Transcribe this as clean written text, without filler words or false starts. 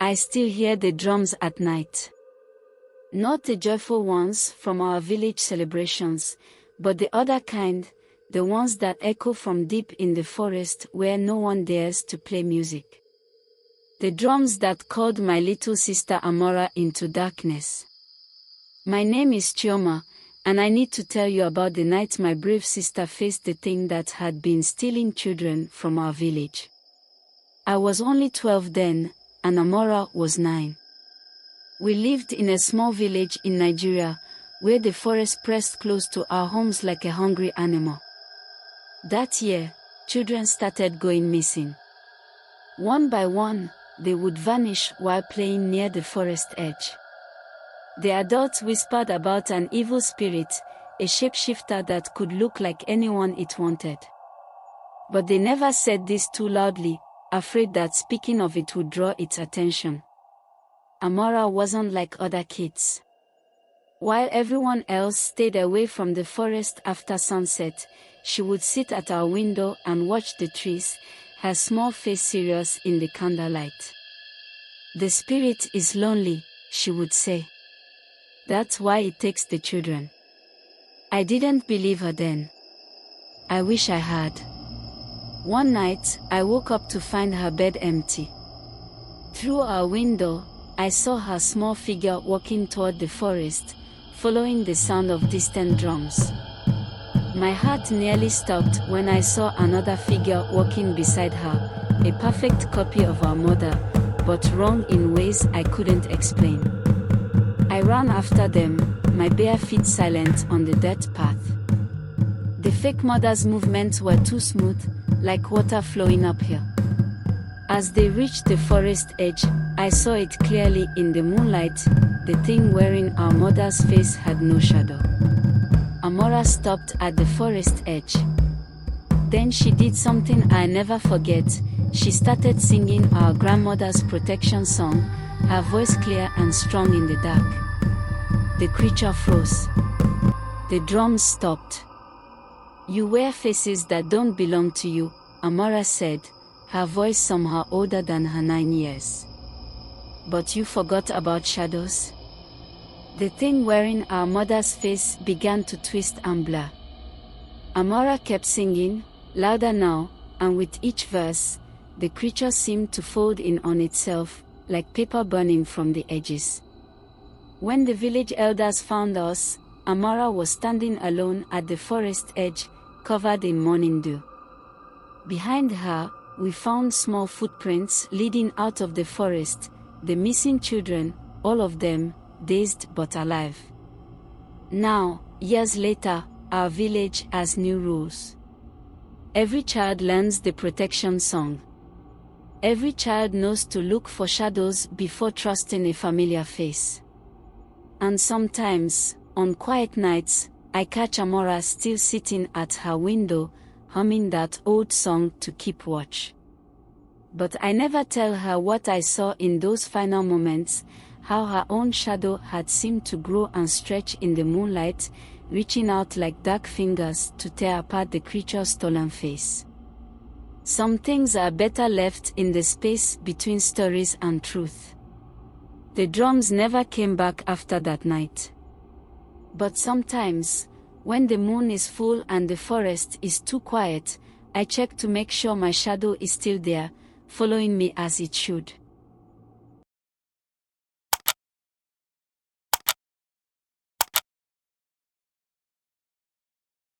I still hear the drums at night. Not the joyful ones from our village celebrations, but the other kind, the ones that echo from deep in the forest where no one dares to play music. The drums that called my little sister Amara into darkness. My name is Chioma, and I need to tell you about the night my brave sister faced the thing that had been stealing children from our village. I was only 12 then, and Amara was 9. We lived in a small village in Nigeria, where the forest pressed close to our homes like a hungry animal. That year, children started going missing. One by one, they would vanish while playing near the forest edge. The adults whispered about an evil spirit, a shapeshifter that could look like anyone it wanted. But they never said this too loudly, afraid that speaking of it would draw its attention. Amara wasn't like other kids. While everyone else stayed away from the forest after sunset, she would sit at our window and watch the trees, her small face serious in the candlelight. "The spirit is lonely," she would say. "That's why it takes the children." I didn't believe her then. I wish I had. One night, I woke up to find her bed empty. Through our window, I saw her small figure walking toward the forest, following the sound of distant drums. My heart nearly stopped when I saw another figure walking beside her, a perfect copy of our mother, but wrong in ways I couldn't explain. I ran after them, my bare feet silent on the dirt path. The fake mother's movements were too smooth, like water flowing uphill. As they reached the forest edge, I saw it clearly in the moonlight. The thing wearing our mother's face had no shadow. Amara stopped at the forest edge. Then she did something I never forget. She started singing our grandmother's protection song, her voice clear and strong in the dark. The creature froze. The drums stopped. "You wear faces that don't belong to you," Amara said, her voice somehow older than her 9 years. "But you forgot about shadows?" The thing wearing our mother's face began to twist and blur. Amara kept singing, louder now, and with each verse, the creature seemed to fold in on itself, like paper burning from the edges. When the village elders found us, Amara was standing alone at the forest edge, covered in morning dew. Behind her, we found small footprints leading out of the forest, the missing children, all of them, dazed but alive. Now, years later, our village has new rules. Every child learns the protection song. Every child knows to look for shadows before trusting a familiar face. And sometimes, on quiet nights, I catch Amara still sitting at her window, humming that old song to keep watch. But I never tell her what I saw in those final moments, how her own shadow had seemed to grow and stretch in the moonlight, reaching out like dark fingers to tear apart the creature's stolen face. Some things are better left in the space between stories and truth. The drums never came back after that night. But sometimes, when the moon is full and the forest is too quiet, I check to make sure my shadow is still there, following me as it should.